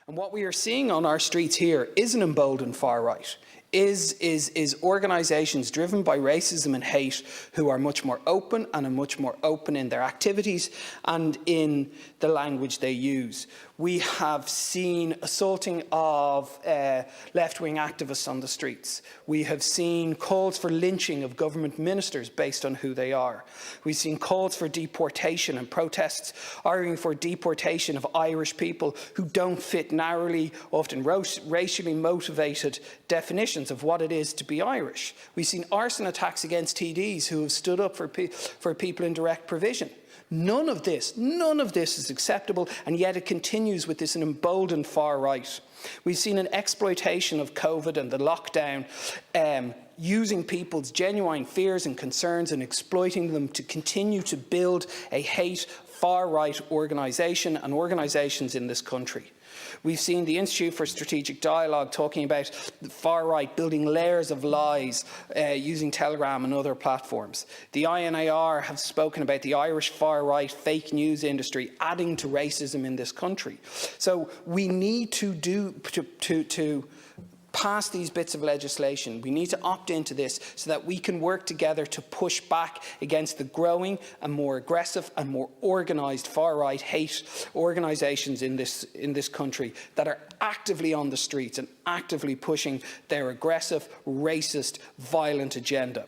And what we are seeing on our streets here is an emboldened far right. Is organisations driven by racism and hate who are much more open and are much more open in their activities and in the language they use. We have seen assaulting of left-wing activists on the streets. We have seen calls for lynching of government ministers based on who they are. We've seen calls for deportation and protests arguing for deportation of Irish people who don't fit narrowly, often racially motivated definitions of what it is to be Irish. We've seen arson attacks against TDs who have stood up for people in direct provision. None of this is acceptable, and yet it continues with this emboldened far right. We've seen an exploitation of COVID and the lockdown, using people's genuine fears and concerns and exploiting them to continue to build a hate far-right organisation and organisations in this country. We've seen the Institute for Strategic Dialogue talking about the far-right building layers of lies using Telegram and other platforms. The INAR have spoken about the Irish far-right fake news industry adding to racism in this country. So we need to pass these bits of legislation. We need to opt into this so that we can work together to push back against the growing and more aggressive and more organised far-right hate organisations in this country that are actively on the streets and actively pushing their aggressive, racist, violent agenda.